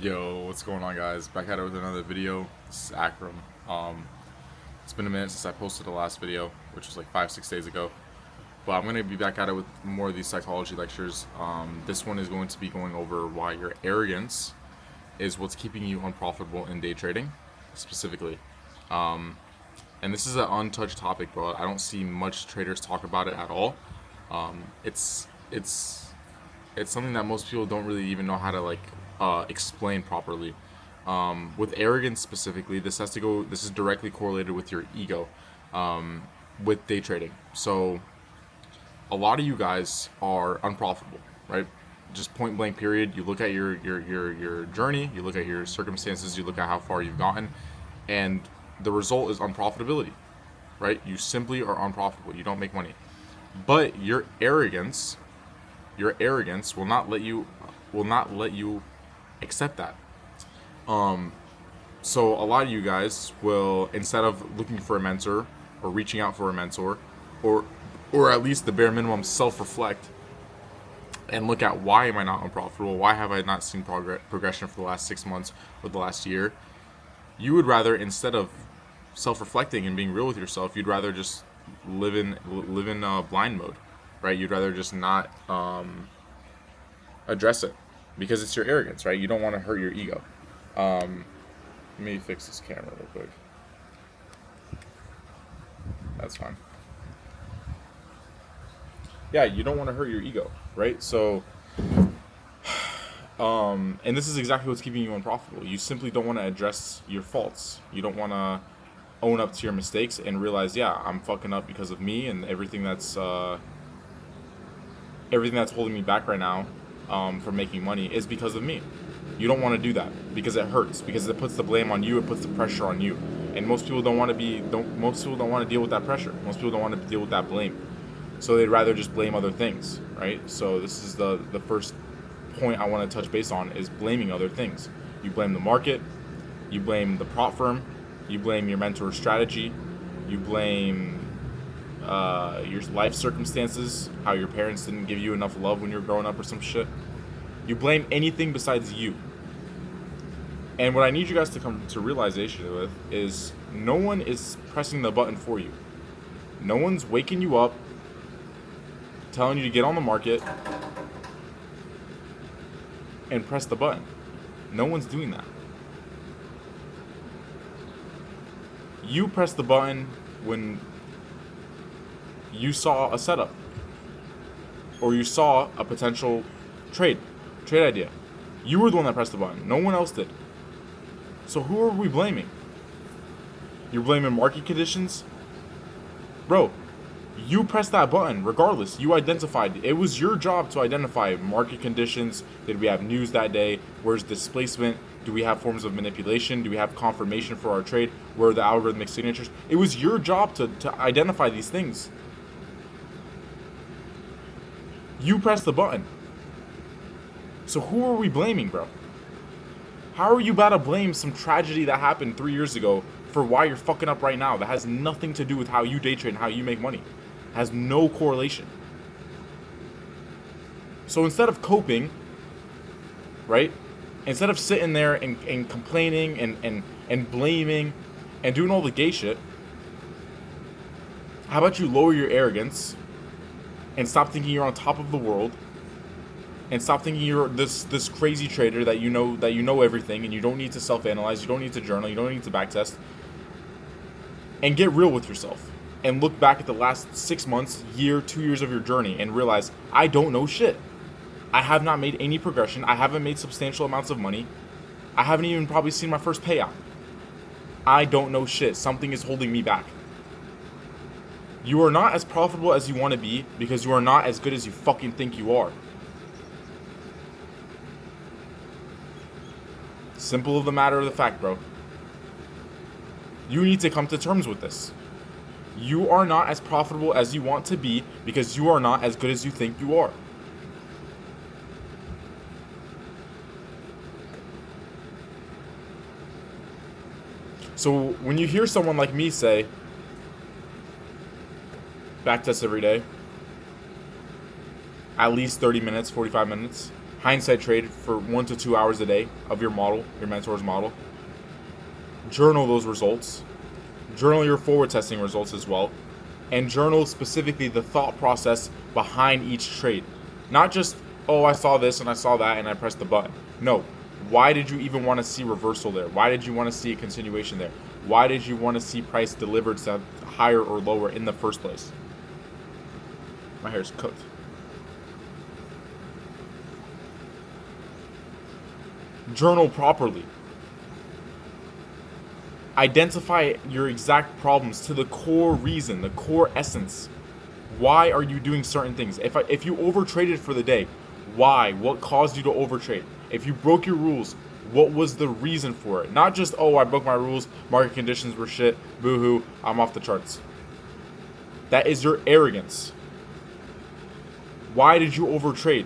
Yo, what's going on, guys? Back at it with another video. This is Akram. It's been a minute since I posted the last video, which was like 5-6 days ago. But I'm gonna be back at it with more of these psychology lectures. This one is going to be going over why your arrogance is what's keeping you unprofitable in day trading, specifically. And this is an untouched topic, bro. I don't see much traders talk about it at all. It's something that most people don't really even know how to explain properly. With arrogance specifically, this is directly correlated with your ego, with day trading. So a lot of you guys are unprofitable, right? Just point blank period. You look at your journey, you look at your circumstances, you look at how far you've gotten, and the result is unprofitability, right? You simply are unprofitable. You don't make money. But your arrogance will not let you accept that. So a lot of you guys will, instead of looking for a mentor or reaching out for a mentor, or or at least the bare minimum, self-reflect and look at, why am I not unprofitable? Why have I not seen progression for the last 6 months or the last year? You would rather, instead of self-reflecting and being real with yourself, you'd rather just live in blind mode, right? You'd rather just not address it because it's your arrogance, right? You don't want to hurt your ego. Let me fix this camera real quick. That's fine. Yeah, you don't want to hurt your ego, right? So, and this is exactly what's keeping you unprofitable. You simply don't want to address your faults. You don't want to own up to your mistakes and realize, yeah, I'm fucking up because of me, and everything that's holding me back right now from making money is because of me. You don't want to do that because it hurts, because it puts the blame on you, it puts the pressure on you. And most people don't want to deal with that pressure. Most people don't want to deal with that blame. So they'd rather just blame other things, right? So this is the first point I want to touch base on, is blaming other things. You blame the market, you blame the prop firm, you blame your mentor's strategy, you blame your life circumstances, how your parents didn't give you enough love when you were growing up or some shit. You blame anything besides you. And what I need you guys to come to realization with is, no one is pressing the button for you. No one's waking you up, telling you to get on the market and press the button. No one's doing that. You pressed the button when you saw a setup, or you saw a potential trade idea. You were the one that pressed the button. No one else did. So who are we blaming? You're blaming market conditions? Bro, you pressed that button regardless. You identified. It was your job to identify market conditions. Did we have news that day? Where's displacement? Do we have forms of manipulation? Do we have confirmation for our trade? Where are the algorithmic signatures? It was your job to identify these things. You pressed the button. So who are we blaming, bro? How are you about to blame some tragedy that happened 3 years ago for why you're fucking up right now? That has nothing to do with how you day trade and how you make money. Has no correlation. So instead of coping, right? Instead of sitting there and complaining and blaming and doing all the gay shit, how about you lower your arrogance and stop thinking you're on top of the world, and stop thinking you're this crazy trader that you know everything, and you don't need to self-analyze, you don't need to journal, you don't need to backtest, and get real with yourself. And look back at the last 6 months, year, 2 years of your journey and realize, I don't know shit. I have not made any progression. I haven't made substantial amounts of money. I haven't even probably seen my first payout. I don't know shit. Something is holding me back. You are not as profitable as you want to be because you are not as good as you fucking think you are. Simple of the matter of the fact, bro. You need to come to terms with this. You are not as profitable as you want to be because you are not as good as you think you are. So when you hear someone like me say, backtest every day, at least 30 minutes, 45 minutes, hindsight trade for 1 to 2 hours a day of your model, your mentor's model. Journal those results. Journal your forward testing results as well. And journal specifically the thought process behind each trade. Not just, oh, I saw this and I saw that and I pressed the button. No. Why did you even want to see reversal there? Why did you want to see a continuation there? Why did you want to see price delivered to higher or lower in the first place? My hair's cooked. Journal properly. Identify your exact problems to the core reason, the core essence. Why are you doing certain things? If you overtraded for the day, why? What caused you to overtrade? If you broke your rules, what was the reason for it? Not just, oh, I broke my rules, market conditions were shit, boo-hoo, I'm off the charts. That is your arrogance. Why did you overtrade?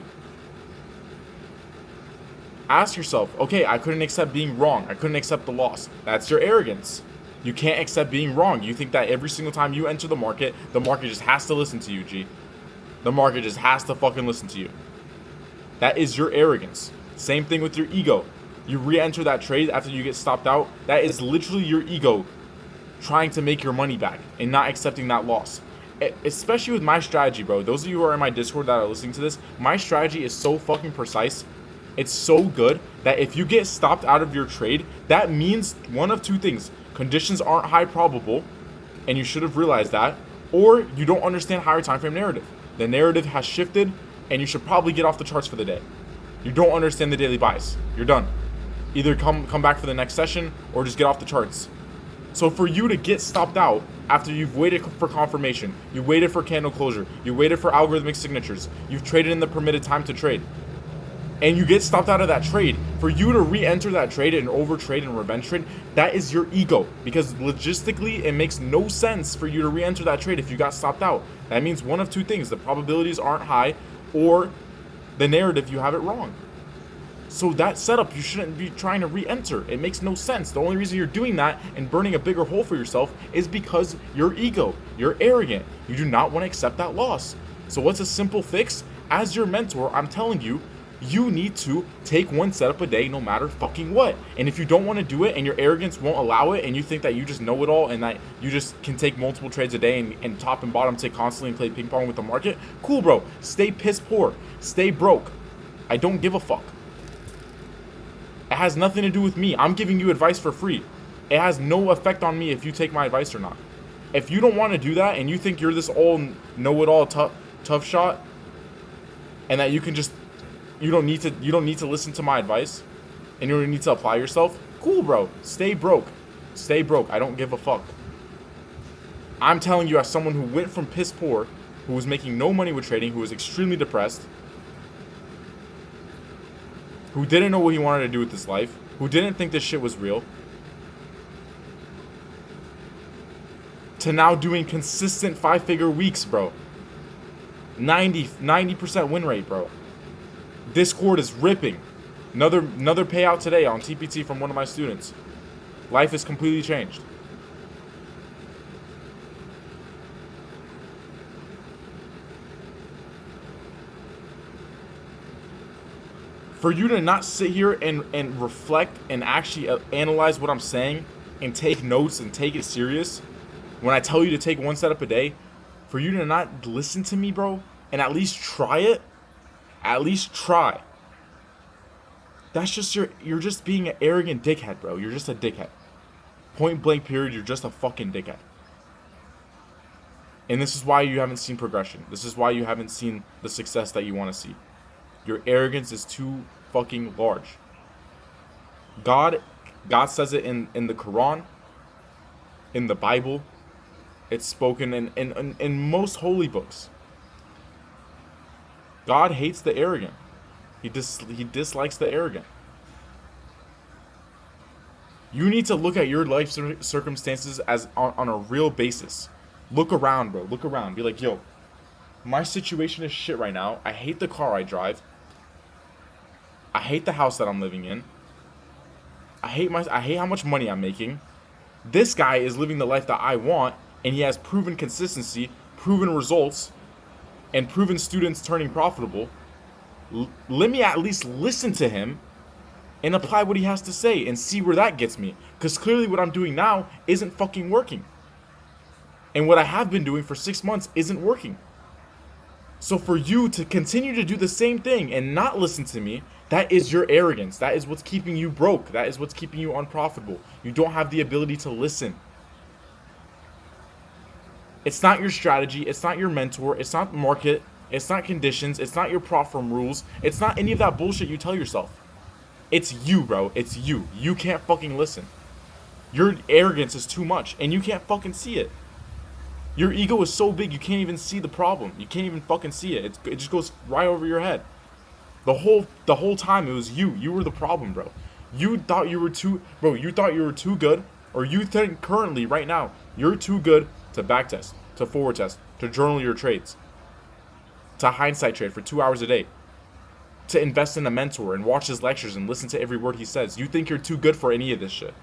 Ask yourself, okay, I couldn't accept being wrong. I couldn't accept the loss. That's your arrogance. You can't accept being wrong. You think that every single time you enter the market just has to listen to you, G. The market just has to fucking listen to you. That is your arrogance. Same thing with your ego. You re-enter that trade after you get stopped out. That is literally your ego trying to make your money back and not accepting that loss. Especially with my strategy, bro. Those of you who are in my Discord that are listening to this, my strategy is so fucking precise. It's so good that if you get stopped out of your trade, that means one of two things. Conditions aren't high probable, and you should have realized that, or you don't understand higher time frame narrative. The narrative has shifted, and you should probably get off the charts for the day. You don't understand the daily buys. You're done. Either come back for the next session, or just get off the charts. So for you to get stopped out after you've waited for confirmation, you waited for candle closure, you waited for algorithmic signatures, you've traded in the permitted time to trade, and you get stopped out of that trade, for you to re-enter that trade and overtrade and revenge trade, that is your ego. Because logistically, it makes no sense for you to re-enter that trade if you got stopped out. That means one of two things. The probabilities aren't high, or the narrative, you have it wrong. So that setup, you shouldn't be trying to re-enter. It makes no sense. The only reason you're doing that and burning a bigger hole for yourself is because your ego. You're arrogant. You do not want to accept that loss. So what's a simple fix? As your mentor, I'm telling you, you need to take one setup a day no matter fucking what. And if you don't want to do it and your arrogance won't allow it and you think that you just know it all and that you just can take multiple trades a day and top and bottom tick constantly and play ping pong with the market, cool, bro. Stay piss poor. Stay broke. I don't give a fuck. It has nothing to do with me. I'm giving you advice for free. It has no effect on me if you take my advice or not. If you don't want to do that and you think you're this all know-it-all tough shot and that you can just you don't need to listen to my advice and you don't need to apply yourself, cool, bro. Stay broke. Stay broke. I don't give a fuck. I'm telling you as someone who went from piss poor, who was making no money with trading, who was extremely depressed, who didn't know what he wanted to do with his life, who didn't think this shit was real, to now doing consistent 5-figure weeks, bro. 90% win rate, bro. Discord is ripping. Another payout today on TPT from one of my students. Life is completely changed. For you to not sit here and reflect and actually analyze what I'm saying and take notes and take it serious when I tell you to take one setup a day, for you to not listen to me, bro, and at least try it, at least try. That's just you're just being an arrogant dickhead, bro. You're just a dickhead. Point blank period, you're just a fucking dickhead. And this is why you haven't seen progression. This is why you haven't seen the success that you want to see. Your arrogance is too fucking large. God says it in the Quran, in the Bible. It's spoken in most holy books. God hates the arrogant. He dislikes the arrogant. You need to look at your life circumstances as on a real basis. Look around, bro. Look around. Be like, yo, my situation is shit right now. I hate the car I drive. I hate the house that I'm living in. I hate how much money I'm making. This guy is living the life that I want, and he has proven consistency, proven results, and proven students turning profitable. let me at least listen to him and apply what he has to say and see where that gets me. Because clearly what I'm doing now isn't fucking working. And what I have been doing for 6 months isn't working. So for you to continue to do the same thing and not listen to me, that is your arrogance. That is what's keeping you broke. That is what's keeping you unprofitable. You don't have the ability to listen. It's not your strategy. It's not your mentor. It's not market. It's not conditions. It's not your prop firm rules. It's not any of that bullshit you tell yourself. It's you, bro. It's you. You can't fucking listen. Your arrogance is too much, and you can't fucking see it. Your ego is so big, you can't even see the problem. You can't even fucking see it. It just goes right over your head. The whole time it was you. You were the problem, bro. You thought you were too good, or you think currently, right now, you're too good to backtest, to forward test, to journal your trades, to hindsight trade for 2 hours a day, to invest in a mentor and watch his lectures and listen to every word he says. You think you're too good for any of this shit.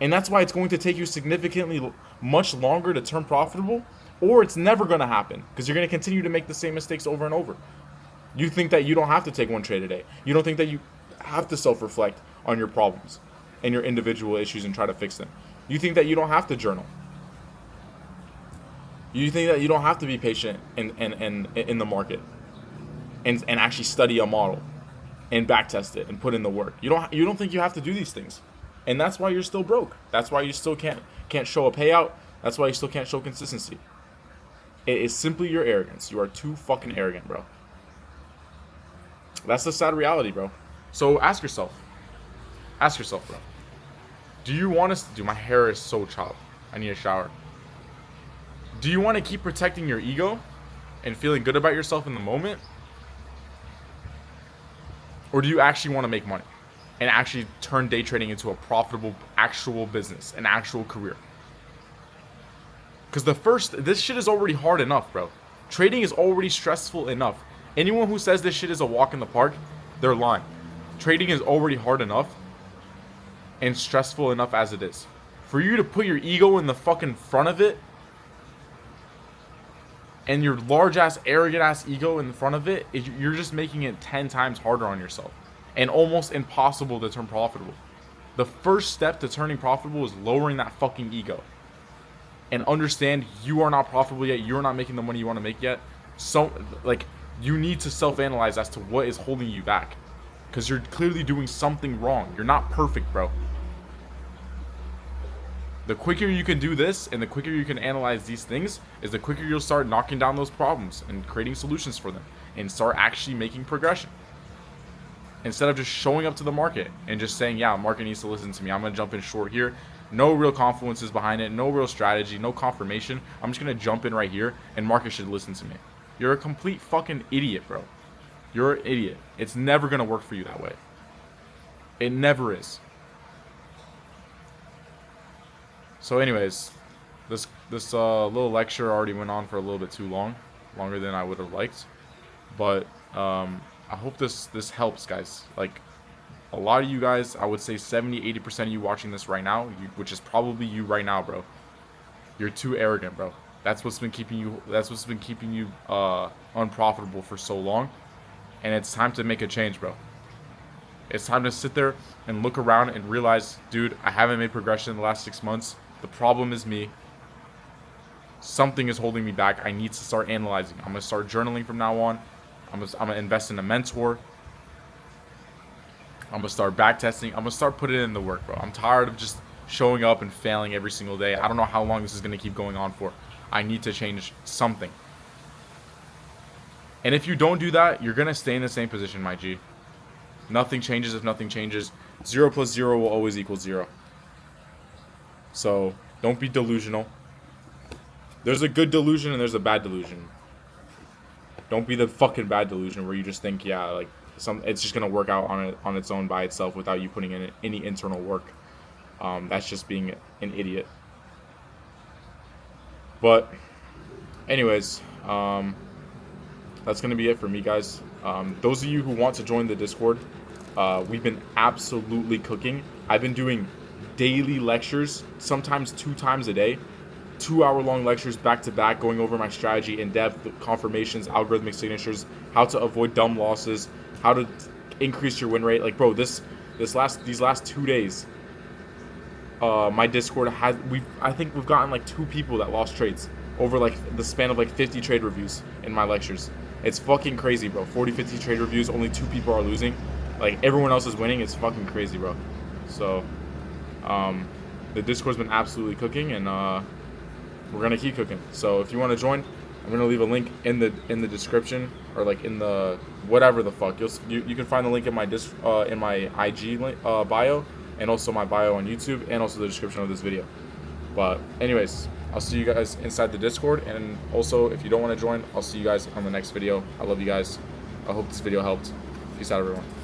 And that's why it's going to take you significantly much longer to turn profitable, or it's never going to happen because you're going to continue to make the same mistakes over and over. You think that you don't have to take one trade a day. You don't think that you have to self-reflect on your problems and your individual issues and try to fix them. You think that you don't have to journal. You think that you don't have to be patient in the market and actually study a model and backtest it and put in the work. You don't think you have to do these things. And that's why you're still broke. That's why you still can't show a payout. That's why you still can't show consistency. It is simply your arrogance. You are too fucking arrogant, bro. That's the sad reality, bro. So ask yourself, bro. Do you want us to do? My hair is so chopped. I need a shower. Do you want to keep protecting your ego and feeling good about yourself in the moment? Or do you actually want to make money and actually turn day trading into a profitable actual business, an actual career? Because this shit is already hard enough, bro. Trading is already stressful enough. Anyone who says this shit is a walk in the park, they're lying. Trading is already hard enough and stressful enough as it is. For you to put your ego in the fucking front of it, and your large-ass, arrogant-ass ego in front of it, you're just making it 10 times harder on yourself. And almost impossible to turn profitable. The first step to turning profitable is lowering that fucking ego. And understand you are not profitable yet. You're not making the money you want to make yet. So, you need to self-analyze as to what is holding you back. Because you're clearly doing something wrong. You're not perfect, bro. The quicker you can do this and the quicker you can analyze these things is the quicker you'll start knocking down those problems and creating solutions for them and start actually making progression. Instead of just showing up to the market and just saying, yeah, market needs to listen to me. I'm going to jump in short here. No real confluences behind it. No real strategy. No confirmation. I'm just going to jump in right here and market should listen to me. You're a complete fucking idiot, bro. You're an idiot. It's never going to work for you that way. It never is. So anyways, this little lecture already went on for a little bit too long. Longer than I would have liked. But I hope this helps, guys. Like, a lot of you guys, I would say 70-80% of you watching this right now, which is probably you right now, bro. You're too arrogant, bro. That's what's been keeping you unprofitable for so long. And it's time to make a change, bro. It's time to sit there and look around and realize, dude, I haven't made progression in the last 6 months. The problem is me. Something is holding me back. I need to start analyzing. I'm going to start journaling from now on. I'm going to invest in a mentor. I'm going to start backtesting. I'm going to start putting in the work, bro. I'm tired of just showing up and failing every single day. I don't know how long this is going to keep going on for. I need to change something. And if you don't do that, you're going to stay in the same position, my G. Nothing changes if nothing changes. 0 plus 0 will always equal 0. So don't be delusional. There's a good delusion and there's a bad delusion. Don't be the fucking bad delusion where you just think, yeah, it's just gonna work out on its own by itself without you putting in any internal work. That's just being an idiot. But anyways, that's gonna be it for me, guys. Those of you who want to join the Discord, we've been absolutely cooking. I've been doing daily lectures, sometimes 2 times a day, 2-hour-long lectures back to back, going over my strategy in depth, confirmations, algorithmic signatures, how to avoid dumb losses, how to increase your win rate. Like, bro, these last 2 days, my Discord has I think we've gotten like 2 people that lost trades over like the span of like 50 trade reviews in my lectures. It's fucking crazy, bro. 40, 50 trade reviews, only 2 people are losing. Like, everyone else is winning. It's fucking crazy, bro. So, the Discord's been absolutely cooking, and we're gonna keep cooking. So if you want to join, I'm gonna leave a link in the description, or like in the whatever the fuck. You can find the link in my in my IG link, bio, and also my bio on YouTube, and also the description of this video. But anyways, I'll see you guys inside the Discord, and also if you don't want to join, I'll see you guys on the next video. I love you guys. I hope this video helped. Peace out, everyone.